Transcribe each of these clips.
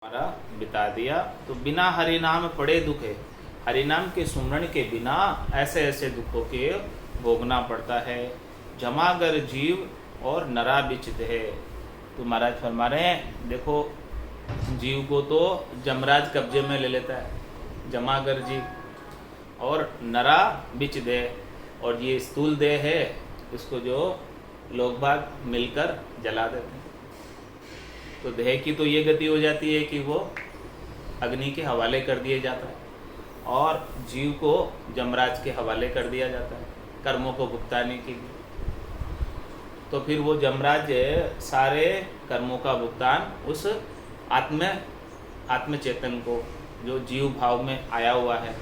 हमारा बिता दिया। तो बिना हरि नाम पड़े दुखे, हरि नाम के सुमरण के बिना ऐसे ऐसे दुखों के भोगना पड़ता है। जमागर जीव और नरा बिच दे। तो महाराज फरमा रहे हैं, देखो जीव को तो जमराज कब्जे में ले लेता है, जमागर जीव, और नरा बिच दे, और ये स्थूल देह है, इसको जो लोग बाग मिलकर जला देते हैं। तो देह की तो ये गति हो जाती है कि वो अग्नि के हवाले कर दिया जाता है, और जीव को जमराज के हवाले कर दिया जाता है कर्मों को भुगताने के लिए। तो फिर वो जमराज सारे कर्मों का भुगतान उस आत्म चेतन को, जो जीव भाव में आया हुआ है,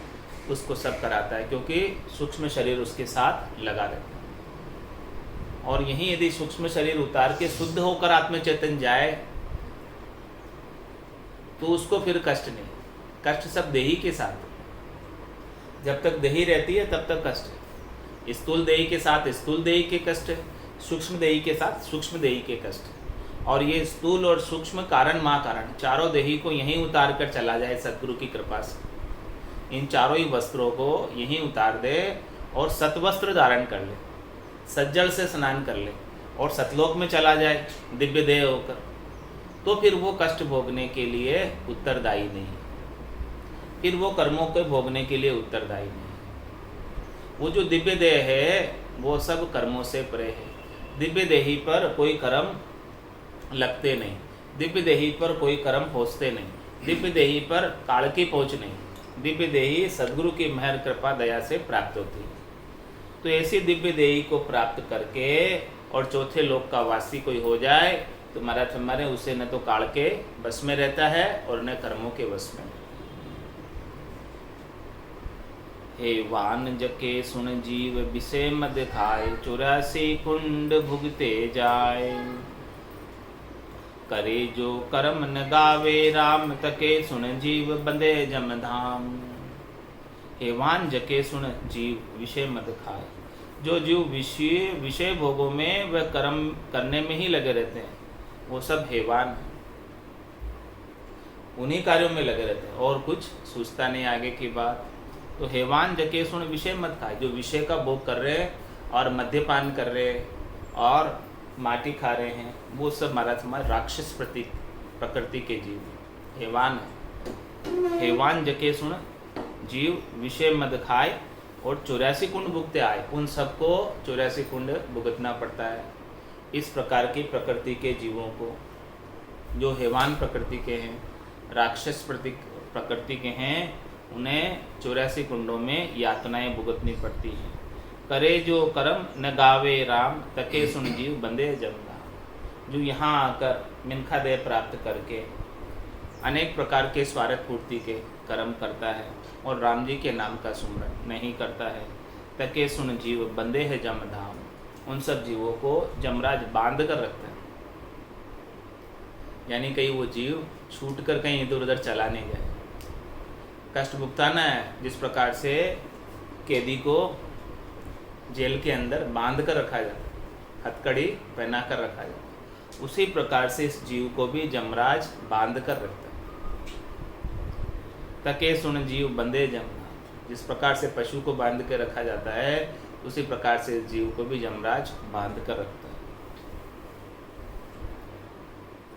उसको सब कराता है, क्योंकि सूक्ष्म शरीर उसके साथ लगा रहता है। और यहीं यदि सूक्ष्म शरीर उतार के शुद्ध होकर आत्म चेतन जाए तो उसको फिर कष्ट नहीं, कष्ट सब देही के साथ। जब तक देही रहती है तब तक कष्ट है। स्थूल देही के साथ स्थूल देही के कष्ट है, सूक्ष्म देही के साथ सूक्ष्म देही के कष्ट है। और ये स्थूल और सूक्ष्म कारण महाकारण चारों देही को यहीं उतार कर चला जाए सतगुरु की कृपा से, इन चारों ही वस्त्रों को यहीं उतार दे और सतवस्त्र धारण कर ले, सज्जल से स्नान कर ले और सतलोक में चला जाए दिव्य देह होकर, तो फिर वो कष्ट भोगने के लिए उत्तरदायी नहीं, फिर वो कर्मों के भोगने के लिए उत्तरदायी नहीं। वो जो दिव्य देह है वो सब कर्मों से परे है। दिव्य देही पर कोई कर्म लगते नहीं, दिव्य देही पर कोई कर्म पहुँचते नहीं, दिव्य देही पर काल की पहुँच नहीं। दिव्य देही सद्गुरु की मेहर कृपा दया से प्राप्त होती है। तो ऐसी दिव्य देही को प्राप्त करके और चौथे लोक का वासी कोई हो जाए तो महाराज हमारे उसे न तो काल के बस में रहता है और न कर्मों के बस में। हे वान जके सुन जीव विषय मद खाए, 84 कुंड भुगते जाए। करे जो कर्म न गावे राम, तके सुन जीव बंदे जम धाम। हे वान जके सुन जीव विषय मद खाए, जो जीव विषय भोगों में वह कर्म करने में ही लगे रहते हैं, वो सब हेवान है, उन्हीं कार्यों में लगे रहते हैं और कुछ सोचता नहीं आगे की बात। तो हेवान जके सुन विषय मत खाए, जो विषय का भोग कर रहे हैं और मद्यपान कर रहे हैं और माटी खा रहे हैं, वो सब महाराज हमारे राक्षस प्रकृति के जीव हेवान है। हेवान जके सुन जीव विषय मद खाए और 84 कुंड भुगते आए, उन सबको 84 कुंड भुगतना पड़ता है। इस प्रकार की प्रकृति के जीवों को, जो हेवान प्रकृति के हैं, राक्षस प्रकृति के हैं, उन्हें 84 कुंडों में यातनाएं भुगतनी पड़ती हैं। करे जो कर्म न गावे राम, तके सुन जीव बंदे जमधाम। जो यहाँ आकर मिनखा देह प्राप्त करके अनेक प्रकार के स्वार्थ पूर्ति के कर्म करता है और राम जी के नाम का सुमरण नहीं करता है, तके सुन जीव बंदे है जमधाम, उन सब जीवों को जमराज बांध कर रखता है। यानी कहीं वो जीव छूट कर कहीं इधर उधर चला नहीं जाए। कष्ट भुगताना है, जिस प्रकार से कैदी को जेल के अंदर बांध कर रखा जाता है, हथकड़ी पहना कर रखा जाता है, उसी प्रकार से इस जीव को भी जमराज बांध कर रखता है। तके सुन जीव बंदे जमराज, जिस प्रकार से पशु को बांध के रखा जाता है, उसी प्रकार से जीव को भी जमराज बांध कर रखता है।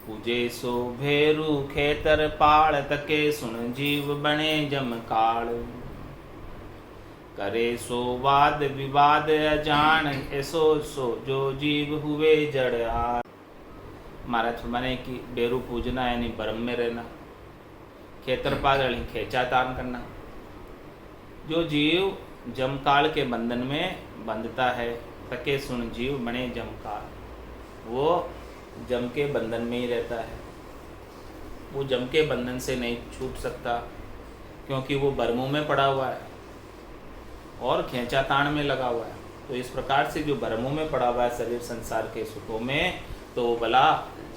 पूजे सो भेरू खेतर पाड़, तके सुन जीव बने जम काल। करे सो वाद विवाद अजान, ऐसो सो जो जीव हुए जड़ आर। महाराज माने कि बेरू पूजना यानी ब्रह्म में रहना, खेतर पाड़ यानी खेचा तान करना। जो जीव जमकाल के बंधन में बंधता है, तके सुन जीव बने जमकाल, वो जम के बंधन में ही रहता है, वो जम के बंधन से नहीं छूट सकता, क्योंकि वो बर्मों में पड़ा हुआ है और खेचा ताण में लगा हुआ है। तो इस प्रकार से जो बर्मों में पड़ा हुआ है शरीर संसार के सुखों में, तो वो भला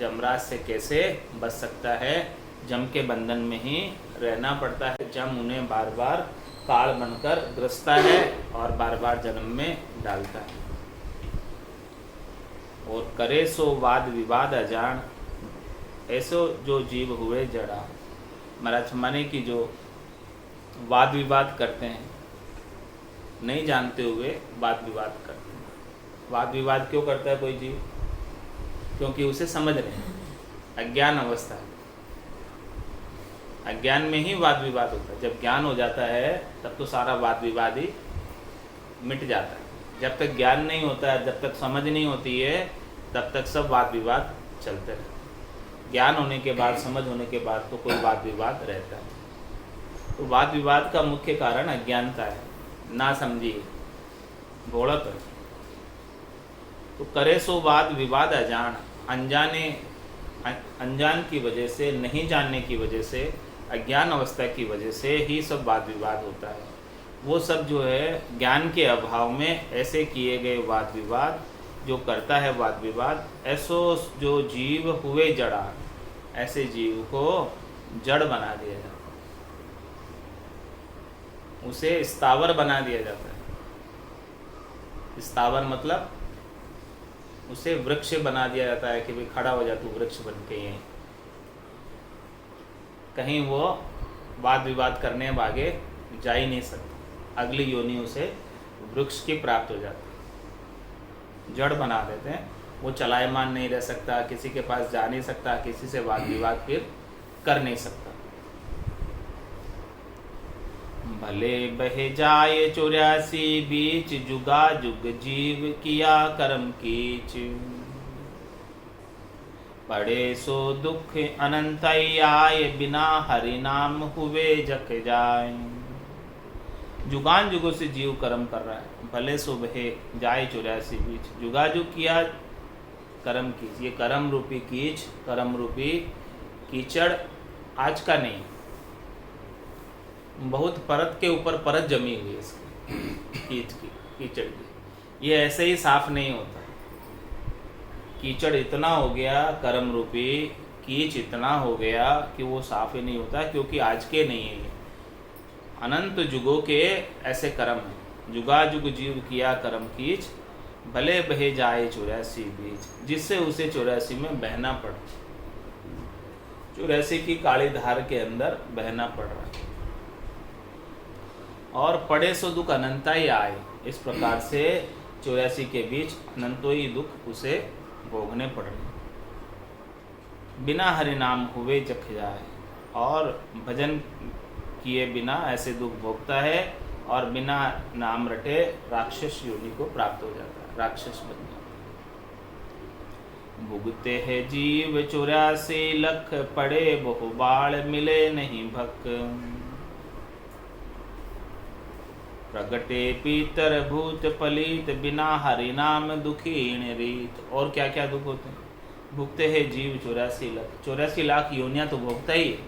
जमराज से कैसे बच सकता है? जम के बंधन में ही रहना पड़ता है। जम उन्हें बार बार काल बनकर ग्रसता है और बार बार जन्म में डालता है। और करे सो वाद विवाद अजान, ऐसो जो जीव हुए जड़ा। महाराज माने कि जो वाद विवाद करते हैं, नहीं जानते हुए वाद विवाद करते हैं। वाद विवाद क्यों करता है कोई जीव? क्योंकि उसे समझ रहे हैं, अज्ञान अवस्था है। अज्ञान में ही वाद विवाद होता है। जब ज्ञान हो जाता है तब तो सारा वाद विवाद ही मिट जाता है। जब तक ज्ञान नहीं होता है, जब तक समझ नहीं होती है, तब तक सब वाद विवाद चलते रहते हैं। ज्ञान होने के बाद, समझ होने के बाद तो कोई वाद विवाद रहता है। तो वाद विवाद का मुख्य कारण अज्ञानता है, ना समझी, भोड़प है। तो करे सो वाद विवाद अजान, अनजान की वजह से, नहीं जानने की वजह से, अज्ञान अवस्था की वजह से ही सब वाद विवाद होता है। वो सब जो है ज्ञान के अभाव में ऐसे किए गए वाद विवाद जो करता है वाद विवाद, ऐसो जो जीव हुए जड़ा, ऐसे जीव को जड़ बना दिया जाता है, उसे स्थावर बना दिया जाता है। स्थावर मतलब उसे वृक्ष बना दिया जाता है कि भाई खड़ा हो जा तू वृक्ष बन के। ये कहीं वो वाद विवाद करने अब आगे जा ही नहीं सकता, अगली योनि उसे वृक्ष की प्राप्त हो जाती है। जड़ बना देते हैं, वो चलायमान नहीं रह सकता, किसी के पास जा नहीं सकता, किसी से वाद विवाद फिर कर नहीं सकता। भले बह जाए 84 बीच, जुगा जुग जीव किया कर्म कीच। पड़े सो दुख अनंत आए, बिना हरि नाम हुए जख जाए। जुगान जुगों से जीव कर्म कर रहा है। भले सो बहे जाए 84 बीच, जुगाजुग किया कर्म कीच। ये कर्म रूपी कीच, कर्म रूपी कीचड़ आज का नहीं, बहुत परत के ऊपर परत जमी हुई है इसकी, कीच की, कीचड़ की। ये ऐसे ही साफ नहीं होता। कीचड़ इतना हो गया, कर्म रूपी कीच इतना हो गया कि वो साफ ही नहीं होता, क्योंकि आज के नहीं है ये, अनंत जुगों के ऐसे कर्म हैं। जुगा जुग जीव किया कर्म कीच, भले बहे जाए 84 बीच, जिससे उसे 84 में बहना पड़ा। 84 की काली धार के अंदर बहना पड़ रहा है। और पड़े सो दुख अनंता ही आए, इस प्रकार से 84 के बीच अनंतो ही दुख उसे भोगने पड़ रहे। बिना हरि नाम हुए जख जाए, और भजन किए बिना ऐसे दुख भोगता है, और बिना नाम रटे राक्षस योनि को प्राप्त हो जाता है, राक्षस बन जाता है। भुगते हैं जीव 84 लख, पड़े बहु बाल मिले नहीं भक। प्रगटे पीतर भूत पलीत, बिना हरि नाम दुखीण रीत। और क्या क्या दुख होते हैं? भुगते हैं जीव 84 लाख, 84 लाख योनियां तो भोगता ही है।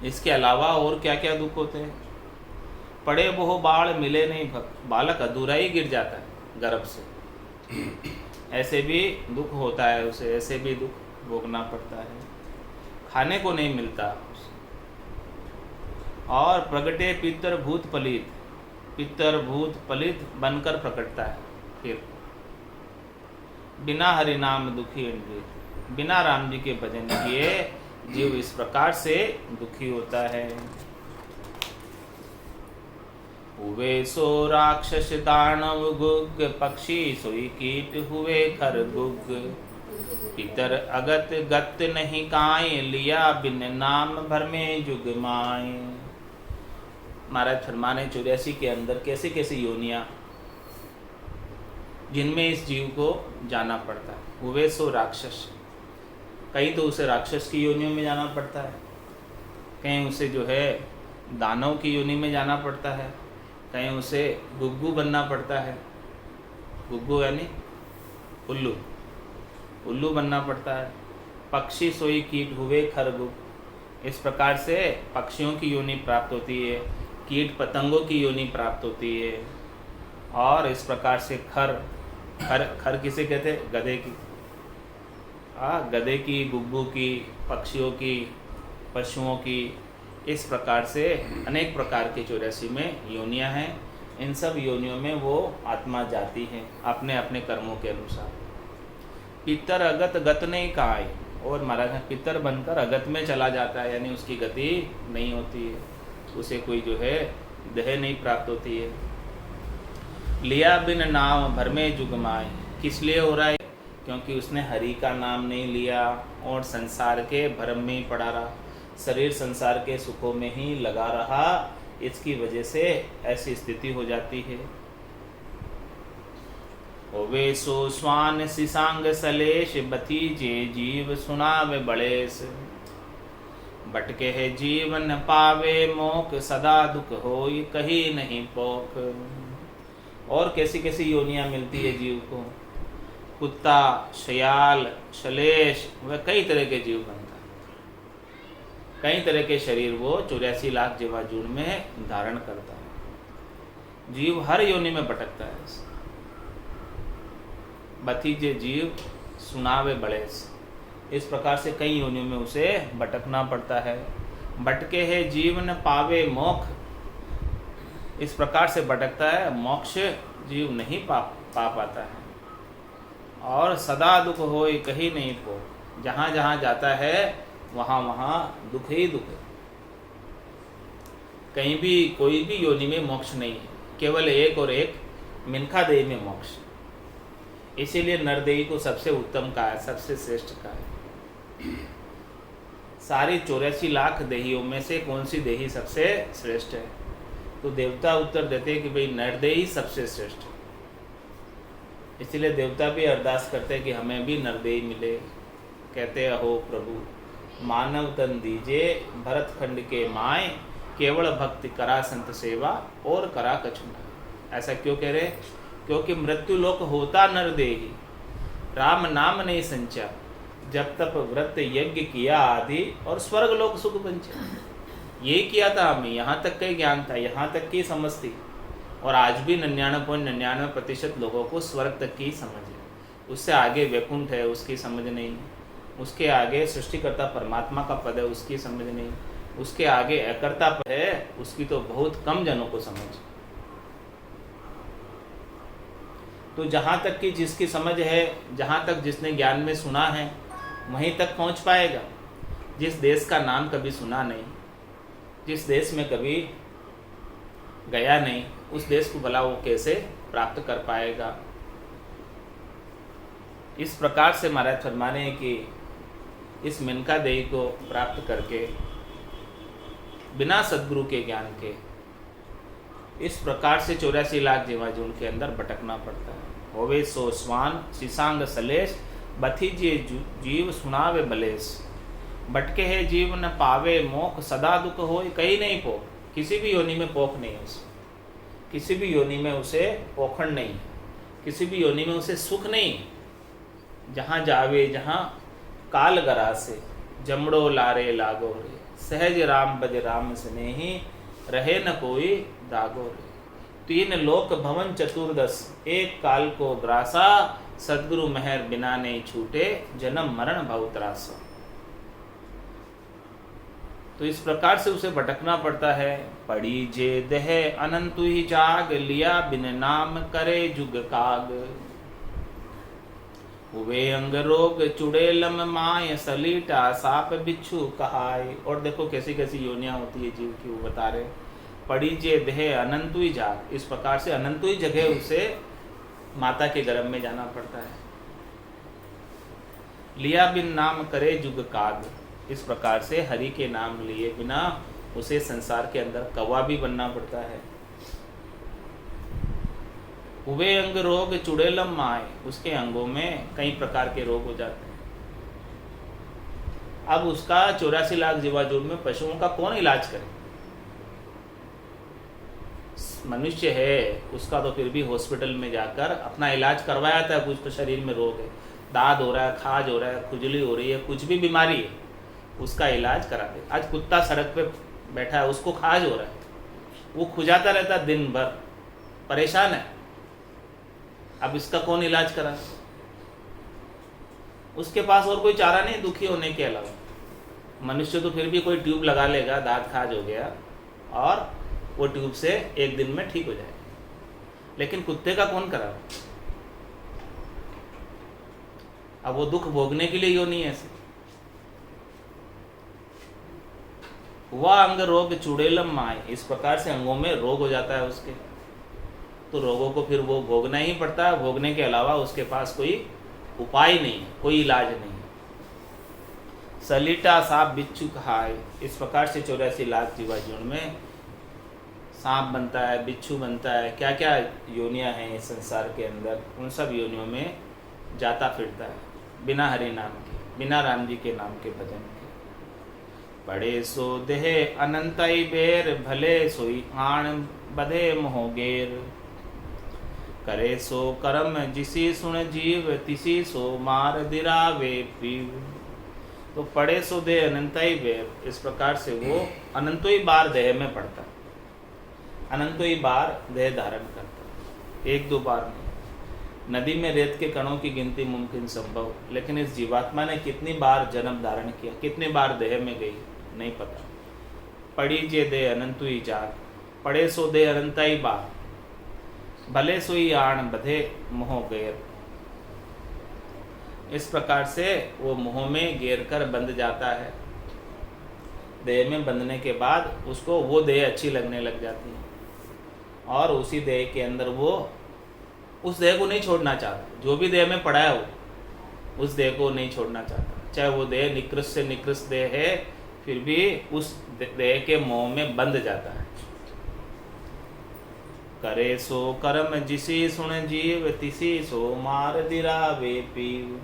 इसके अलावा और क्या क्या दुख होते हैं? पड़े बहु बाल मिले नहीं भक, बालक अधूरा ही गिर जाता है गर्भ से, ऐसे भी दुख होता है उसे, ऐसे भी दुख भोगना पड़ता है, खाने को नहीं मिलता। और प्रगटे पितर भूत पलित, पितर भूत पलित बनकर प्रकटता है। फिर बिना हरि नाम दुखी इंद्रिय, बिना राम जी के भजन किए जीव इस प्रकार से दुखी होता है। हुए सो राक्षस दानव गुग, पक्षी सोई कीट हुए खरगुग। पितर अगत गत नहीं काए, लिया बिन नाम भर में जुग माए। महाराज फरमाने 84 के अंदर कैसे कैसे योनियां जिनमें इस जीव को जाना पड़ता है। हुए सो राक्षस, कहीं तो उसे राक्षस की योनियों में जाना पड़ता है, कहीं उसे जो है दानव की योनि में जाना पड़ता है, कहीं उसे गुग्गू बनना पड़ता है। गुग्गू यानी उल्लू, उल्लू बनना पड़ता है। पक्षी सोई कीट हुए खरगुग, इस प्रकार से पक्षियों की योनि प्राप्त होती है, कीट पतंगों की योनि प्राप्त होती है। और इस प्रकार से खर खर खर किसे कहते हैं? गधे की, गधे की, गुग्गू की, पक्षियों की, पशुओं की, इस प्रकार से अनेक प्रकार के 84 में योनियां हैं। इन सब योनियों में वो आत्मा जाती है अपने अपने कर्मों के अनुसार। पितर अगत गत नहीं कहा है, और महाराज पितर बनकर अगत में चला जाता है, यानी उसकी गति नहीं होती है, उसे कोई जो है देह नहीं प्राप्त होती है। लिया बिन नाम भर में जुगमाए, किस लिए हो रहा है? क्योंकि उसने हरि का नाम नहीं लिया और संसार के भ्रम में ही पड़ा रहा, शरीर संसार के सुखों में ही लगा रहा, इसकी वजह से ऐसी स्थिति हो जाती है। होवे सो स्वान सिसांग सलेश, बथीजे जीव सुनावे बड़ेस, भटके है जीवन पावे मोक, सदा दुख होई कहीं नहीं पोख। और कैसी कैसी योनियां मिलती है जीव को, कुत्ता, शयाल, शलेश, वह कई तरह के जीव बनता है, कई तरह के शरीर वो 84 लाख जीवाजूड़ में धारण करता है। जीव हर योनि में भटकता है। बथीजे जीव सुनावे बड़ेस, इस प्रकार से कई योनियों में उसे भटकना पड़ता है। भटके है जीवन पावे मोक्ष, इस प्रकार से भटकता है, मोक्ष जीव नहीं पा पाता है। और सदा दुख होए कहीं नहीं पो, जहाँ जहाँ जाता है वहाँ वहाँ दुख ही दुख है। कहीं भी कोई भी योनि में मोक्ष नहीं है, केवल एक और एक मिनखा देही में मोक्ष। इसीलिए नरदेही को सबसे उत्तम कहा है, सबसे श्रेष्ठ कहा है। सारी 84 लाख देहियों में से कौन सी देही सबसे श्रेष्ठ है? तो देवता उत्तर देते हैं कि भाई नरदेही सबसे श्रेष्ठ है। इसलिए देवता भी अरदास करते हैं कि हमें भी नरदेही मिले। कहते अहो प्रभु मानव तन दीजे, भरत खंड के माए, केवल भक्ति करा संत सेवा और करा कछु ना। ऐसा क्यों कह रहे? क्योंकि मृत्यु लोक होता नरदेही, राम नाम नहीं संचा, जब तक व्रत यज्ञ किया आदि, और स्वर्ग लोक सुख पंचा। यही किया था हमें, यहाँ तक का ज्ञान था, यहाँ तक की समझ थी। और आज भी 99.99% लोगों को स्वर्ग तक की समझ है। उससे आगे वैकुंठ है उसकी समझ नहीं, उसके आगे सृष्टिकर्ता परमात्मा का पद है उसकी समझ नहीं, उसके आगे अकर्ता पद है उसकी तो बहुत कम जनों को समझ। तो जहाँ तक की जिसकी समझ है, जहाँ तक जिसने ज्ञान में सुना है, वहीं तक पहुँच पाएगा। जिस देश का नाम कभी सुना नहीं, जिस देश में कभी गया नहीं, उस देश को भला वो कैसे प्राप्त कर पाएगा? इस प्रकार से महाराज फरमाने हैं कि इस मिनका देही को प्राप्त करके बिना सद्गुरु के ज्ञान के इस प्रकार से 84 लाख जीवाजूड़ के अंदर भटकना पड़ता है। होवे सो स्वान सिसांग सलेश, बथीजे जीव सुनावे बलेस, भटके है जीव न पावे मोख, सदा दुख होए कहीं नहीं पोख। किसी भी योनि में पोख नहीं है उसे, किसी भी योनि में उसे पोखण नहीं, किसी भी योनि में उसे सुख नहीं। जहाँ जावे जहाँ काल गरा से, जमड़ो लारे लागो रे, सहज राम बज राम स्नेही, रहे न कोई दागो रे। 3 लोक भवन चतुर्दश, एक काल को ग्रासा, सद्गुरु मेहर बिना नहीं छूटे, जन्म मरण भव त्रासा। तो इस प्रकार से उसे भटकना पड़ता है। पड़ी जे देह अनंतु ही जाग, लिया बिन नाम करे जुग काग, हुए अंग रोग चुड़ेलम माय, सलीटा साप बिच्छू कहाय। और देखो कैसी कैसी योनियां होती है जीव की, वो बता रहे। पड़ी जे देह अनंतु ही जाग, इस प्रकार से अनंतु ही जगह उसे माता के गर्भ में जाना पड़ता है। लिया बिन नाम करे जुग काग, इस प्रकार से हरि के नाम लिए बिना उसे संसार के अंदर कौवा भी बनना पड़ता है। हुए अंग रोग चुड़ेलम माय, उसके अंगों में कई प्रकार के रोग हो जाते हैं। अब उसका 84 लाख जीवाजूड़ में पशुओं का कौन इलाज करे? मनुष्य है उसका तो फिर भी हॉस्पिटल में जाकर अपना इलाज करवाया था। कुछ तो शरीर में रोग है, दाद हो रहा है, खाज हो रहा है, खुजली हो रही है, कुछ भी बीमारी है, उसका इलाज करा दे। आज कुत्ता सड़क पे बैठा है, उसको खाज हो रहा है, वो खुजाता रहता है दिन भर, परेशान है। अब इसका कौन इलाज करा? उसके पास और कोई चारा नहीं दुखी होने के अलावा। मनुष्य तो फिर भी कोई ट्यूब लगा लेगा, दांत खाज हो गया, और वो ट्यूब से एक दिन में ठीक हो जाएगा। लेकिन कुत्ते का कौन करा? अब वो दुख भोगने के लिए योनि है ऐसे। वह अंग रोग चुड़ेलम माए, इस प्रकार से अंगों में रोग हो जाता है उसके, तो रोगों को फिर वो भोगना ही पड़ता है, भोगने के अलावा उसके पास कोई उपाय नहीं है, कोई इलाज नहीं। सलीटा सांप बिच्छू खाए, इस प्रकार से 84 लाख जीवा जीवन में सांप बनता है, बिच्छू बनता है, क्या क्या योनियां हैं इस संसार के अंदर, उन सब योनियों में जाता फिरता है बिना हरि नाम के, बिना राम जी के नाम के भजन के। पड़े सो देह अनंतई बेर, भले सोई आण बधे मोहगेर। करे सो कर्म जिसी सुन जीव, तिसी सो मार दिरावे पीव। तो पड़े सो देह अनंतई बेर, इस प्रकार से वो अनंतों ही बार देह में पड़ता है, अनंतों ही बार देह धारण करता है, एक दो बार नहीं। नदी में रेत के कणों की गिनती मुमकिन संभव, लेकिन इस जीवात्मा ने कितनी बार जन्म धारण किया, कितनी बार देह में गई, नहीं पता। पड़ी जे देह अनंतु ही जाग, पड़े सो देह अनंता ही बार, भले सोई आण बधे मोह गेर। इस प्रकार से वो मोह में घेर कर बंध जाता है। देह में बंधने के बाद उसको वो देह अच्छी लगने लग जाती है, और उसी देह के अंदर वो उस देह को नहीं छोड़ना चाहता। जो भी देह में पड़ा है वो उस देह को नहीं छोड़ना चाहता, चाहे वो देह निकृष्ट से निकृष्ट देह है, फिर भी उस देह के मोह में बंध जाता है। करे सो कर्म जिसी सुन जीव, तिसी सो मार दिरावे पीव।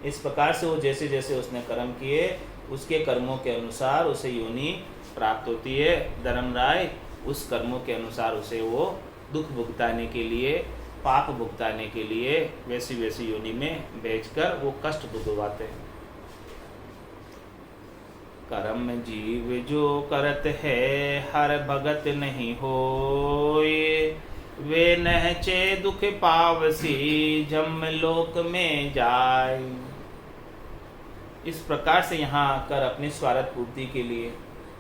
इस प्रकार से वो जैसे जैसे उसने कर्म किए, उसके कर्मों के अनुसार उसे योनि प्राप्त होती है। धर्मराय उस कर्मों के अनुसार उसे वो दुख भुगताने के लिए, पाप भुगताने के लिए वैसी वैसी योनि में भेजकर वो कष्ट भुगवाते हैं। कर्म जीव जो करत है, हर भगत नहीं होए। वे नहचे दुख पावसी, जम लोक में जाए। इस प्रकार से यहाँ आकर अपनी स्वार्थ पूर्ति के लिए,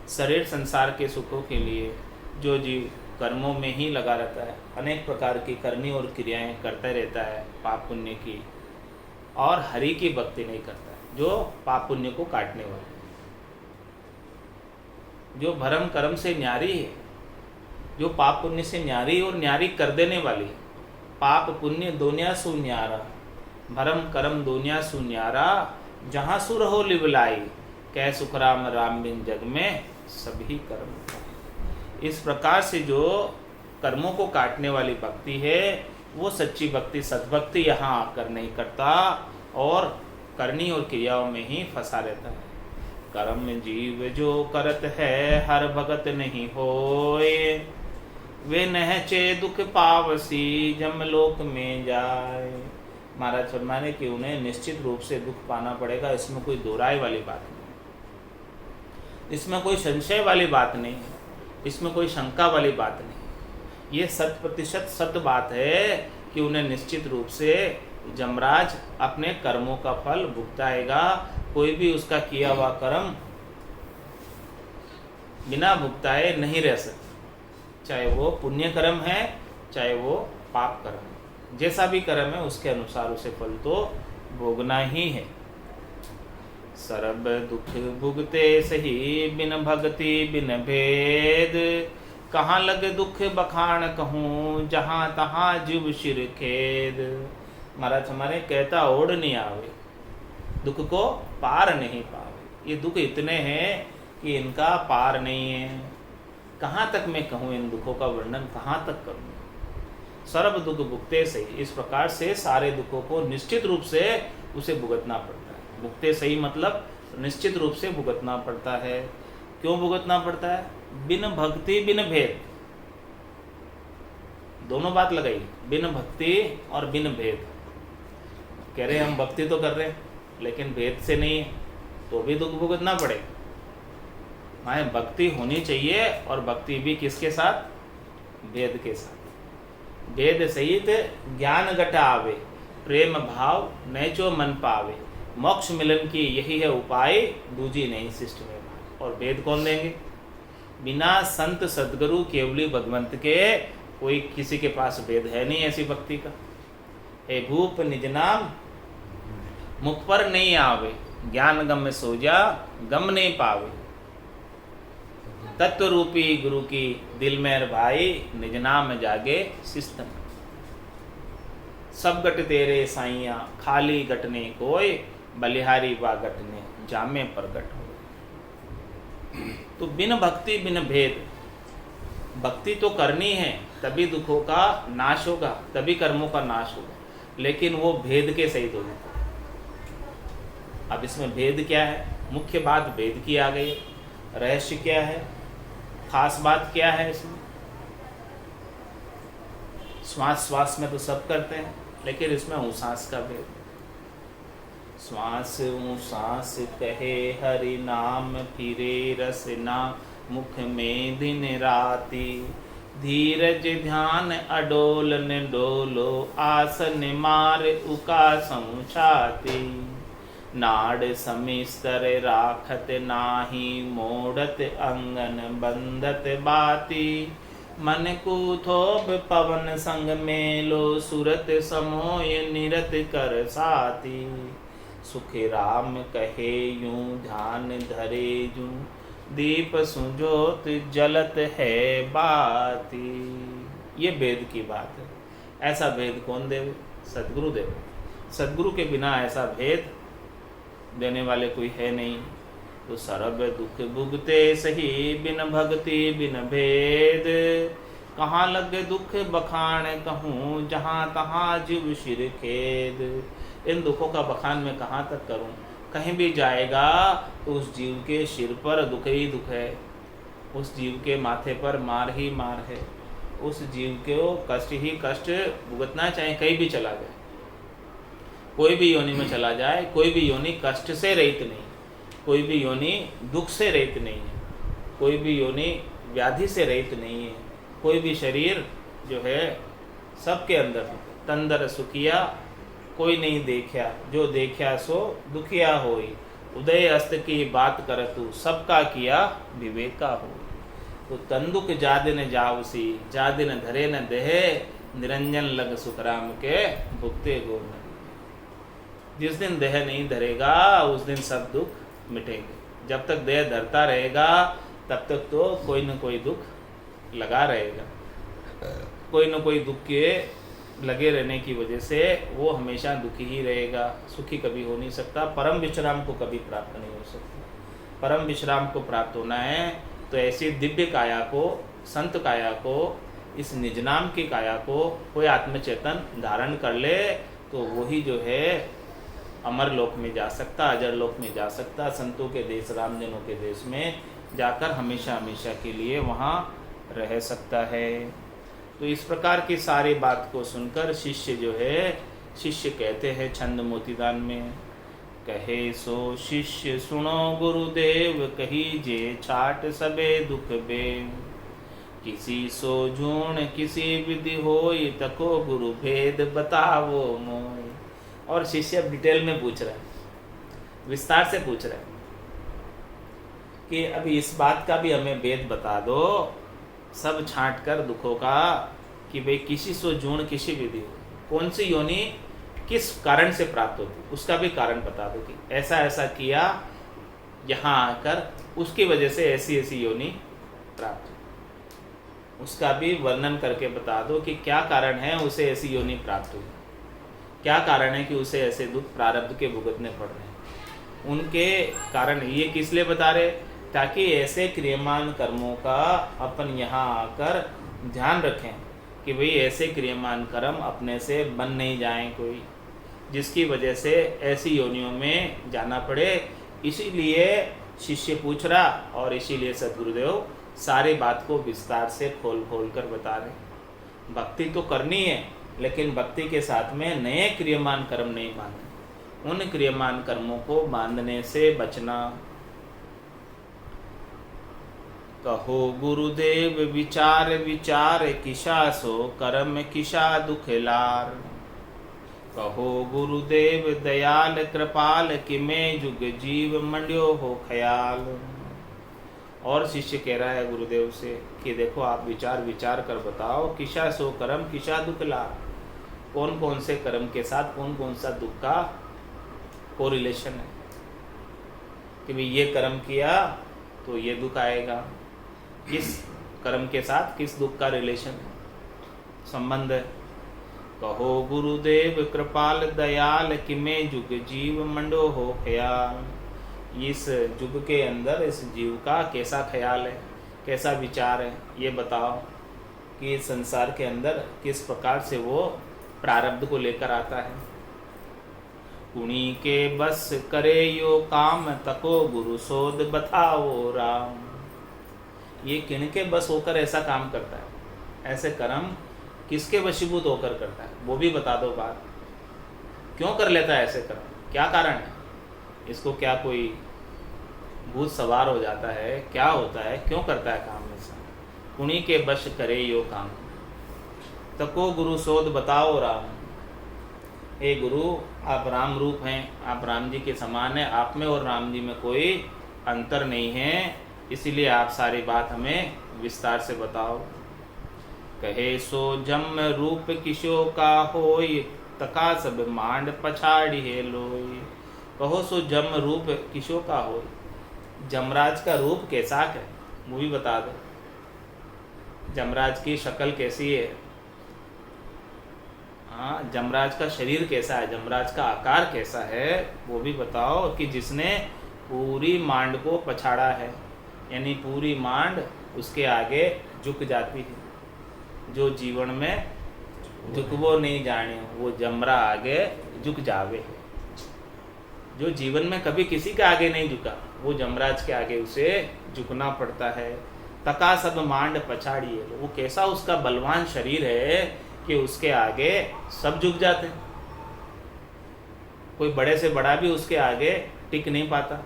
शरीर संसार के सुखों के लिए जो जीव कर्मों में ही लगा रहता है, अनेक प्रकार की करनी और क्रियाएं करता रहता है पाप पुण्य की, और हरि की भक्ति नहीं करता है, जो पाप पुण्य को काटने वाला है, जो भरम कर्म से न्यारी है, जो पाप पुण्य से न्यारी और न्यारी कर देने वाली है। पाप पुण्य दोनिया सु न्यारा, भरम कर्म दोनिया सु न्यारा। जहाँ सुर हो लिवलाई, कै सुखराम राम बिन जग में सभी कर्म। इस प्रकार से जो कर्मों को काटने वाली भक्ति है, वो सच्ची भक्ति, सद्भक्ति यहाँ आकर नहीं करता, और करनी और क्रियाओं में ही फंसा रहता है। कर्म जीव जो करत है, हर भगत नहीं होए। वे नहचे दुख पावसी, जम लोक में जाए। महाराज फरमाने कि उन्हें निश्चित रूप से दुख पाना पड़ेगा, इसमें कोई दो राय वाली बात नहीं, इसमें कोई संशय वाली बात नहीं, इसमें कोई शंका वाली बात नहीं। ये 100% सत्य बात है कि उन्हें निश्चित रूप से जमराज अपने कर्मों का फल भुगताएगा। कोई भी उसका किया हुआ कर्म बिना भुगताए नहीं रह सकता, चाहे वो पुण्य कर्म है, चाहे वो पाप कर्म है। जैसा भी कर्म है उसके अनुसार उसे फल तो भोगना ही है। सरब दुख भुगते सही, बिन भक्ति बिन भेद। कहाँ लग दुख बखान कहूँ, जहाँ तहाँ जीव शिर खेद। महाराज हमारे कहता ओढ़ नहीं आवे, दुख को पार नहीं पावे। ये दुख इतने हैं कि इनका पार नहीं है। कहाँ तक मैं कहूँ इन दुखों का वर्णन, कहाँ तक करूँ। सर्व दुख भुगते सही, इस प्रकार से सारे दुखों को निश्चित रूप से उसे भुगतना पड़ता है। भुगते सही मतलब निश्चित रूप से भुगतना पड़ता है। क्यों भुगतना पड़ता है? बिन भक्ति बिन भेद, दोनों बात लगाई, बिन भक्ति और बिन भेद। कह रहे हम भक्ति तो कर रहे हैं लेकिन भेद से नहीं है, तो भी दुख भुगतना पड़ेगा। माने भक्ति होनी चाहिए, और भक्ति भी किसके साथ? भेद के साथ। भेद सहित ज्ञान घट आवे, प्रेम भाव नैचो मन पावे। मोक्ष मिलन की यही है उपाय, दूजी नहीं शिष्ट में भाव। और भेद कौन देंगे? बिना संत सदगुरु केवली भगवंत के कोई किसी के पास भेद है नहीं ऐसी भक्ति का। हे भूप निज नाम मुख पर नहीं आवे, ज्ञान गम में सो जा गम नहीं पावे। तत्व रूपी गुरु की दिल मेर भाई, निज नाम जागे सिस्टम। सब गट तेरे साइया, खाली गटने कोई, बलिहारी वा गटने जामे प्रगट हो। तो बिन भक्ति बिन भेद, भक्ति तो करनी है तभी दुखों का नाश होगा, तभी कर्मों का नाश होगा, लेकिन वो भेद के सहित होगा। अब इसमें भेद क्या है? मुख्य बात भेद की आ गई। रहस्य क्या है? खास बात क्या है इसमें? श्वास श्वास में तो सब करते हैं, लेकिन इसमें ऊसास का भेद। श्वास ऊसास कहे हरि नाम, फिरे रसना मुख में दिन राति। धीरज ध्यान अडोल न डोलो, आसन मार उका छाती। नाड़ समिस्तर राखत नाही, मोड़त अंगन बंदत बाती। मन कुथोब पवन संग मेलो, सुरत समोय निरत कर साती। सुख राम कहे यूं ध्यान धरे जूं, दीप सुजोत जलत है बाती। ये वेद की बात है। ऐसा भेद कौन देवे? सदगुरु देवे। सदगुरु के बिना ऐसा भेद देने वाले कोई है नहीं। तो सरब दुख भुगते सही, बिन भक्ति बिन भेद। कहाँ लगे दुख बखान कहूँ, जहाँ तहाँ जीव सिर खेद। इन दुखों का बखान मैं कहाँ तक करूँ? कहीं भी जाएगा तो उस जीव के सिर पर दुख ही दुख है, उस जीव के माथे पर मार ही मार है, उस जीव को कष्ट ही कष्ट भुगतना, चाहे कहीं भी चला जाए, कोई भी योनि में चला जाए। कोई भी योनि कष्ट से रहित नहीं, कोई भी योनि दुख से रहित नहीं है, कोई भी योनि व्याधि से रहित नहीं है। कोई भी शरीर जो है सबके अंदर तंदर सुखिया कोई नहीं देखा, जो देखा सो दुखिया होई। उदय अस्त की बात करतु, सबका किया विवेका हो। तो तंदुक जादिन जावसी, जादिन धरे न देहे। निरंजन लग सुखराम के, भुगते गो न। जिस दिन देह नहीं धरेगा उस दिन सब दुख मिटेंगे। जब तक देह धरता रहेगा तब तक तो कोई न कोई दुख लगा रहेगा। कोई न कोई दुख के लगे रहने की वजह से वो हमेशा दुखी ही रहेगा, सुखी कभी हो नहीं सकता। परम विश्राम को कभी प्राप्त नहीं हो सकता। परम विश्राम को प्राप्त होना है तो ऐसी दिव्य काया को, संत काया को, इस निजनाम की काया को कोई आत्मचेतन धारण कर ले तो वही जो है अमर लोक में जा सकता, अजर लोक में जा सकता, संतों के देश, रामजनों के देश में जाकर हमेशा हमेशा के लिए वहाँ रह सकता है। तो इस प्रकार की सारी बात को सुनकर शिष्य जो है, शिष्य कहते हैं छंद मोतीदान में, कहे सो शिष्य सुनो गुरुदेव, कही जे छाट सबे दुख बेव। किसी सो झूण किसी विधि होई, तको गुरु भेद बतावो मोय। और शिष्य अब डिटेल में पूछ रहा है, विस्तार से पूछ रहा है कि अभी इस बात का भी हमें भेद बता दो, सब छांट कर दुखों का, कि भाई किसी सो जूण किसी विधि हो, कौन सी योनि किस कारण से प्राप्त होती, उसका भी कारण बता दो कि ऐसा ऐसा किया यहाँ आकर, उसकी वजह से ऐसी ऐसी योनि प्राप्त हुई। उसका भी वर्णन करके बता दो कि क्या कारण है उसे ऐसी योनि प्राप्त हुई, क्या कारण है कि उसे ऐसे दुख प्रारब्ध के भुगतने पड़ रहे हैं। उनके कारण ये किस लिए बता रहे, ताकि ऐसे क्रियमान कर्मों का अपन यहाँ आकर ध्यान रखें कि भाई ऐसे क्रियमान कर्म अपने से बन नहीं जाएं कोई, जिसकी वजह से ऐसी योनियों में जाना पड़े। इसीलिए शिष्य पूछ रहा और इसीलिए सद्गुरुदेव सारी बात को विस्तार से खोल खोल कर बता रहे। भक्ति तो करनी है, लेकिन भक्ति के साथ में नए क्रियमान कर्म नहीं बांधने, उन क्रियमान कर्मों को बांधने से बचना। कहो गुरुदेव विचार विचार, किशा सो कर्म किशा दुख लार। कहो गुरुदेव दयाल कृपाल, कि मैं जुग जीव मंड्यो हो ख्याल। और शिष्य कह रहा है गुरुदेव से कि देखो आप विचार विचार कर बताओ, किशा सो कर्म किशा दुख लार, कौन कौन से कर्म के साथ कौन कौन सा दुख का कोरिलेशन है, कि भाई ये कर्म किया तो ये दुख आएगा, किस कर्म के साथ किस दुख का रिलेशन संबंध है। कहो गुरुदेव कृपाल दयाल किमे जुग जीव मंडो हो ख्याल। इस जुग के अंदर इस जीव का कैसा ख्याल है, कैसा विचार है, ये बताओ कि इस संसार के अंदर किस प्रकार से वो प्रारब्ध को लेकर आता है। कुणी के बस करे यो काम तको गुरु सोद बताओ राम। ये किन के बस होकर ऐसा काम करता है, ऐसे कर्म किसके वशीभूत होकर करता है, वो भी बता दो बात। क्यों कर लेता है ऐसे कर्म, क्या कारण है इसको, क्या कोई भूत सवार हो जाता है, क्या होता है, क्यों करता है काम ऐसा। कुणी के बश करे यो काम तको गुरु सोद बताओ राम। हे गुरु, आप राम रूप हैं, आप राम जी के समान हैं, आप में और राम जी में कोई अंतर नहीं है, इसीलिए आप सारी बात हमें विस्तार से बताओ। कहे सो जम रूप किशो का होय तका सब मांड पछाड़ी है लोई। कहो सो जम रूप किशो का होय, जमराज का रूप कैसा है वो भी बता दो। जमराज की शक्ल कैसी है, हाँ, जमराज का शरीर कैसा है, जमराज का आकार कैसा है वो भी बताओ। कि जिसने पूरी मांड को पछाड़ा है, यानी पूरी मांड उसके आगे झुक जाती है। जो जीवन में झुकवो नहीं जाने वो जमरा आगे झुक जावे। जो जीवन में कभी किसी के आगे नहीं झुका वो जमराज के आगे उसे झुकना पड़ता है। तका सब मांड पछाड़ी है, वो कैसा उसका बलवान शरीर है कि उसके आगे सब झुक जाते हैं। कोई बड़े से बड़ा भी उसके आगे टिक नहीं पाता।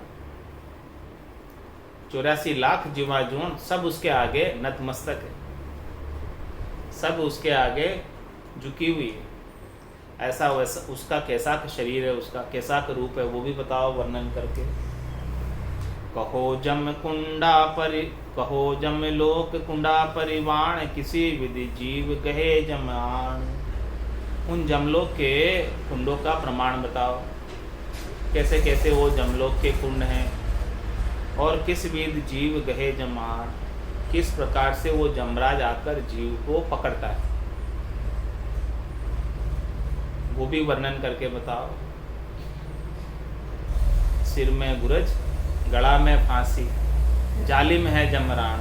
84 लाख जीवाजून सब उसके आगे नतमस्तक है, सब उसके आगे झुकी हुई है। ऐसा वैसा उसका कैसा शरीर है, उसका कैसा रूप है वो भी बताओ वर्णन करके। कहो जम लोक कुंडा परिवाण किसी विधि जीव कहे जमान। उन जमलोक के कुंडों का प्रमाण बताओ, कैसे कैसे वो जमलोक के कुंड हैं, और किस विधि जीव गहे जमान, किस प्रकार से वो जमराज आकर जीव को पकड़ता है वो भी वर्णन करके बताओ। सिर में गुरज गला में फांसी, जालिम है जमरान,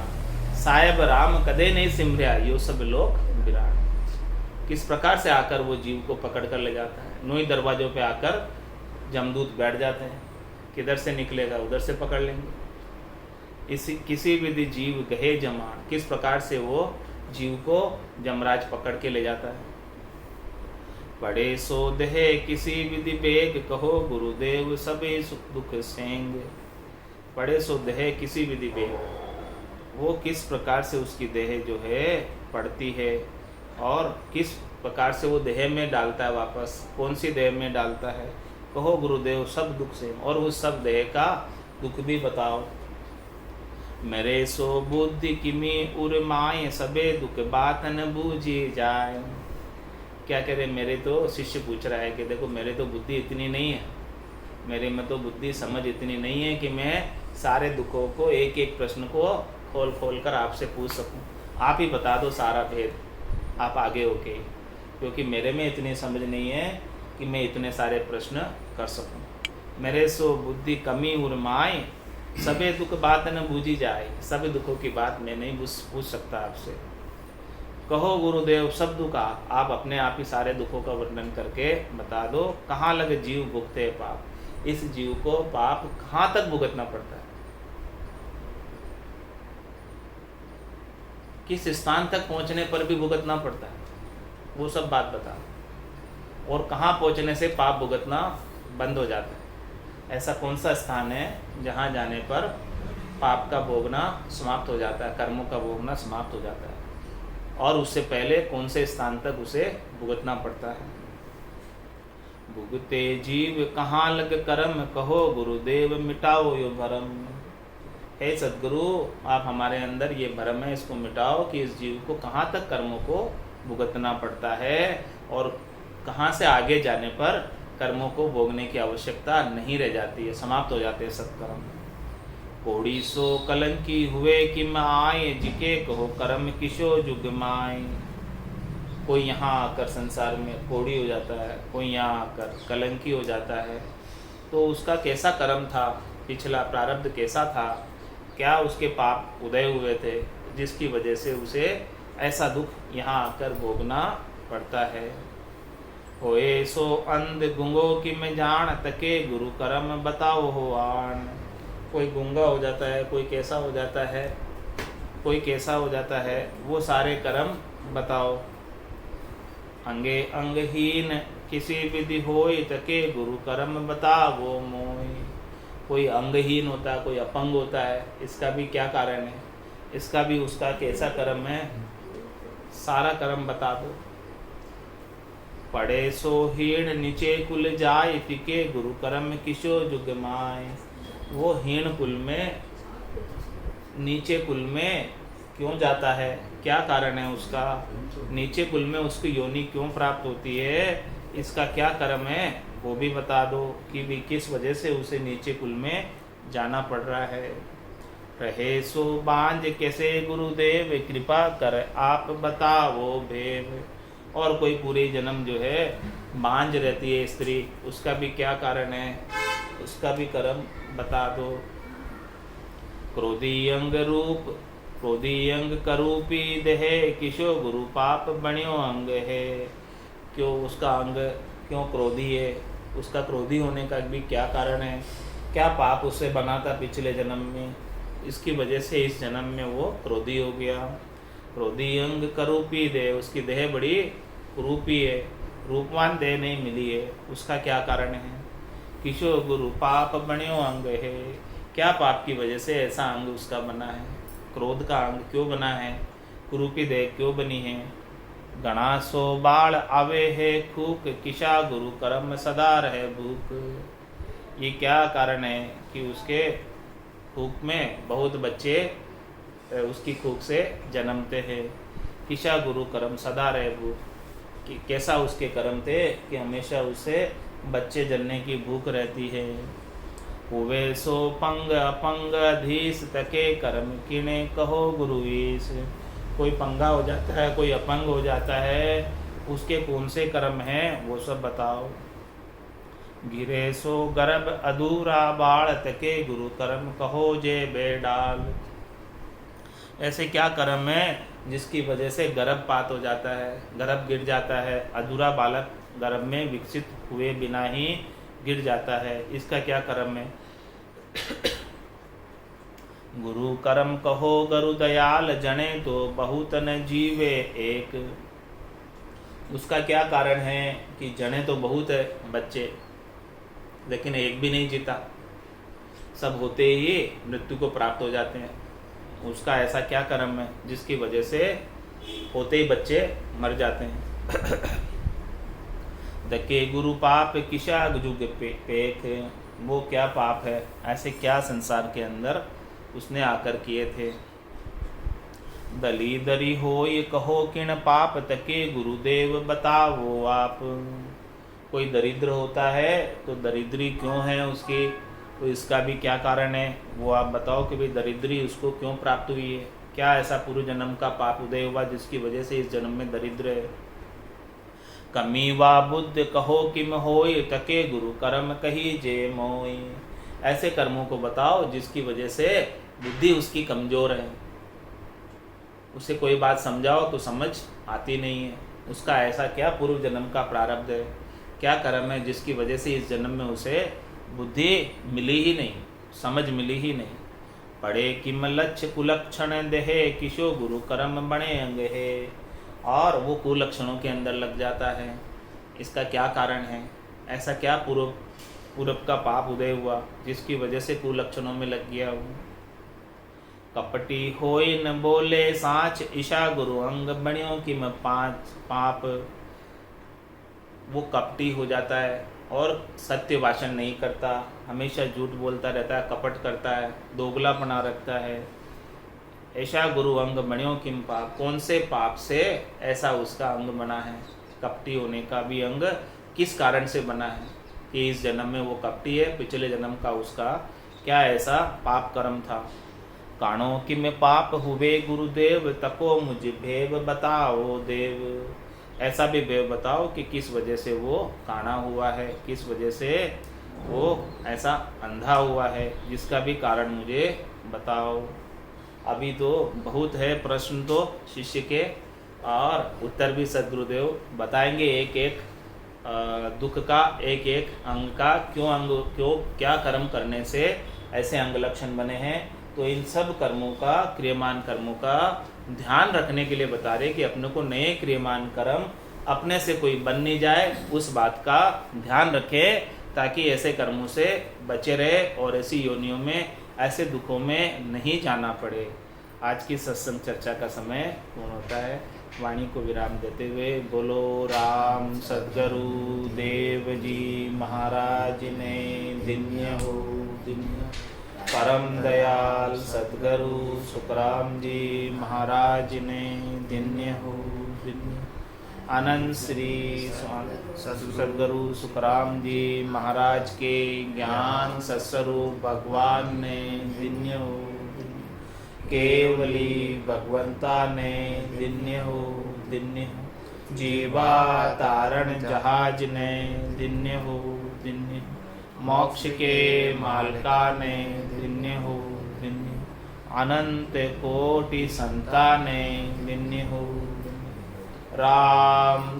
साहेब राम कदे नहीं सिमरिया यो सब लोग विरान। किस प्रकार से आकर वो जीव को पकड़ कर ले जाता है। 9 दरवाजों पे आकर जमदूत बैठ जाते हैं, किधर से निकलेगा उधर से पकड़ लेंगे। इसी किसी विधि जीव गहे जमान, किस प्रकार से वो जीव को जमराज पकड़ के ले जाता है। पड़े सो देहे किसी विधि बेग कहो गुरुदेव सबे सुख दुख सेंगे। पड़े सो देह किसी विधि बेग, वो किस प्रकार से उसकी देह जो है पड़ती है और किस प्रकार से वो देह में डालता है वापस, कौन सी देह में डालता है। कहो गुरुदेव सब दुख से, और उस सब देह का दुख भी बताओ। मेरे सो बुद्धि किमी उर्माए सबे दुख बात न बूझी जाए। क्या कह रहे, मेरे तो शिष्य पूछ रहा है कि देखो मेरे तो बुद्धि इतनी नहीं है, मेरे में तो बुद्धि समझ इतनी नहीं है कि मैं सारे दुखों को एक एक प्रश्न को खोल खोल कर आपसे पूछ सकूं। आप ही बता दो सारा भेद, आप आगे होके, क्योंकि मेरे में इतनी समझ नहीं है कि मैं इतने सारे प्रश्न कर सकूं। मेरे सो बुद्धि कमी उर्माए सबे दुख बात न बूझी जाए। सभी दुखों की बात मैं नहीं पूछ सकता आपसे। कहो गुरुदेव सब दुख आप अपने आप ही सारे दुखों का वर्णन करके बता दो। कहाँ लगे जीव भुगते पाप, इस जीव को पाप कहाँ तक भुगतना पड़ता है, किस स्थान तक पहुँचने पर भी भुगतना पड़ता है, वो सब बात बता। और कहाँ पहुँचने से पाप भुगतना बंद हो जाता है। ऐसा कौन सा स्थान है जहाँ जाने पर पाप का भोगना समाप्त हो जाता है, कर्मों का भोगना समाप्त हो जाता है, और उससे पहले कौन से स्थान तक उसे भुगतना पड़ता है। भुगते जीव कहाँ लग कर्म कहो गुरुदेव मिटाओ यो भरम। हे सद्गुरु, आप हमारे अंदर ये भरम है, इसको मिटाओ कि इस जीव को कहाँ तक कर्मों को भुगतना पड़ता है और कहाँ से आगे जाने पर कर्मों को भोगने की आवश्यकता नहीं रह जाती है, समाप्त हो जाते हैं सत्कर्म। कोड़ी सो कलंकी हुए कि मैं आए, जिके कहो कर्म किशो जुग माए। कोई यहाँ आकर संसार में कोड़ी हो जाता है, कोई यहाँ आकर कलंकी हो जाता है, तो उसका कैसा कर्म था, पिछला प्रारब्ध कैसा था, क्या उसके पाप उदय हुए थे, जिसकी वजह से उसे ऐसा दुख यहाँ आकर भोगना पड़ता है। होए सो अंध गुंगो कि मैं जान, तके गुरु कर्म बताओ हो आन। कोई गूंगा हो जाता है, कोई कैसा हो जाता है, कोई कैसा हो जाता है, वो सारे कर्म बताओ। अंगे अंगहीन किसी विधि होय, तके गुरु कर्म बताओ मोय। कोई अंगहीन होता है, कोई अपंग होता है, इसका भी क्या कारण है, इसका भी उसका कैसा कर्म है, सारा कर्म बता दो। पढ़े सो हीण नीचे कुल जाय, टिके गुरु कर्म किशो जुग माय। वो हीण कुल में, नीचे कुल में क्यों जाता है, क्या कारण है उसका, नीचे कुल में उसकी योनि क्यों प्राप्त होती है, इसका क्या कर्म है, वो भी बता दो कि भी किस वजह से उसे नीचे कुल में जाना पड़ रहा है। रहे सो बांझ कैसे गुरुदेव, कृपा कर आप बताओ भेव। और कोई पूरे जन्म जो है बांझ रहती है स्त्री, उसका भी क्या कारण है, उसका भी कर्म बता दो। क्रोधी अंग रूप, क्रोधी अंग करूपी देहे, किशो गुरु पाप बण्यो अंग है। क्यों उसका अंग क्यों क्रोधी है, उसका क्रोधी होने का भी क्या कारण है, क्या पाप उससे बना था पिछले जन्म में, इसकी वजह से इस जन्म में वो क्रोधी हो गया। क्रोधी अंग करूपी देह, उसकी देह बड़ी रूपी है, रूपवान देह नहीं मिली है, उसका क्या कारण है। किशो गुरु पाप बण्यो अंग है, क्या पाप की वजह से ऐसा अंग उसका बना है, क्रोध का अंग क्यों बना है, कुरूपी देह क्यों बनी है। गणा सो बाल आवे है खूक, किशा गुरु कर्म सदा रहे भूख। ये क्या कारण है कि उसके खूक में बहुत बच्चे उसकी खूक से जन्मते हैं। किशा गुरु कर्म सदा रहे भूख, कि कैसा उसके कर्म थे कि हमेशा उसे बच्चे जलने की भूख रहती है। हुए सो पंग अपंग धीस, तके कर्म किने कहो गुरुवीस। कोई पंगा हो जाता है, कोई अपंग हो जाता है, उसके कौन से कर्म हैं वो सब बताओ। गिरे सो गर्भ अधूरा बाल, तके गुरु कर्म कहो जे बेडाल। ऐसे क्या कर्म है जिसकी वजह से गर्भपात हो जाता है, गर्भ गिर जाता है, अधूरा बालक गर्भ में विकसित हुए बिना ही गिर जाता है, इसका क्या कर्म है। गुरु कर्म कहो गुरु दयाल, जने तो बहुत न जीवे एक। उसका क्या कारण है कि जने तो बहुत है बच्चे, लेकिन एक भी नहीं जीता, सब होते ही मृत्यु को प्राप्त हो जाते हैं। उसका ऐसा क्या कर्म है जिसकी वजह से होते ही बच्चे मर जाते हैं। दके गुरु पाप किशा जुग पेख। वो क्या पाप है, ऐसे क्या संसार के अंदर उसने आकर किए थे। दली दरी हो ये कहो किण पाप, तके गुरुदेव बताओ आप। कोई दरिद्र होता है तो दरिद्री क्यों है उसकी, तो इसका भी क्या कारण है वो आप बताओ कि भाई दरिद्री उसको क्यों प्राप्त हुई है, क्या ऐसा पूर्व जन्म का पाप उदय हुआ जिसकी वजह से इस जन्म में दरिद्र है। कमी वा बुद्ध कहो किम होय, तके गुरु कर्म कही जे मोय। ऐसे कर्मों को बताओ जिसकी वजह से बुद्धि उसकी कमजोर है, उसे कोई बात समझाओ तो समझ आती नहीं है, उसका ऐसा क्या पूर्व जन्म का प्रारब्ध है, क्या कर्म है जिसकी वजह से इस जन्म में उसे बुद्धि मिली ही नहीं, समझ मिली ही नहीं। पढ़े किम लक्ष्य कुलक्षण देहे, किशो गुरु कर्म बणे अंग है। और वो कुलक्षणों के अंदर लग जाता है, इसका क्या कारण है, ऐसा क्या पूर्व का पाप उदय हुआ जिसकी वजह से कुलक्षणों में लग गया वो। कपटी होय न बोले साँच, ईशा गुरु अंग बण्यो किम पाँच पाप। वो कपटी हो जाता है और सत्य भाषण नहीं करता, हमेशा झूठ बोलता रहता है, कपट करता है, दोगलापना रखता है। ऐसा गुरु अंग बण्यो किम पाप, कौन से पाप से ऐसा उसका अंग बना है, कपटी होने का भी अंग किस कारण से बना है कि इस जन्म में वो कपटी है, पिछले जन्म का उसका क्या ऐसा पाप कर्म था? काणों कि में पाप हुए गुरुदेव, तको मुझे भेव बताओ देव। ऐसा भी भेव बताओ कि किस वजह से वो काना हुआ है, किस वजह से वो ऐसा अंधा हुआ है, जिसका भी कारण मुझे बताओ। अभी तो बहुत है प्रश्न तो शिष्य के, और उत्तर भी सद्गुरुदेव बताएंगे एक एक दुख का, एक एक अंग का, क्यों क्या कर्म करने से ऐसे अंग लक्षण बने हैं। तो इन सब कर्मों का, क्रियमान कर्मों का ध्यान रखने के लिए बता रहे कि अपने को नए क्रियमान कर्म अपने से कोई बन नहीं जाए, उस बात का ध्यान रखें, ताकि ऐसे कर्मों से बचे रहे और ऐसी योनियों में, ऐसे दुखों में नहीं जाना पड़े। आज की सत्संग चर्चा का समय पूर्ण होता है। वाणी को विराम देते हुए बोलो राम सद्गुरु देव जी महाराज ने धन्य हो, धन्य। परम दयाल सद्गुरु सुखराम जी महाराज ने धन्य हो, धन्य। आनंद श्री सद्गुरु सुखराम जी महाराज के ज्ञान सत्स्वरूप भगवान ने धन्य हो, केवली भगवंता ने धन्य हो, धन्य हो। जीवा तारण जहाज ने धन्य हो, धन्य हो। मोक्ष के मालका ने धन्य हो, धन्य हो। अनंत कोटि संता ने धन्य हो, राम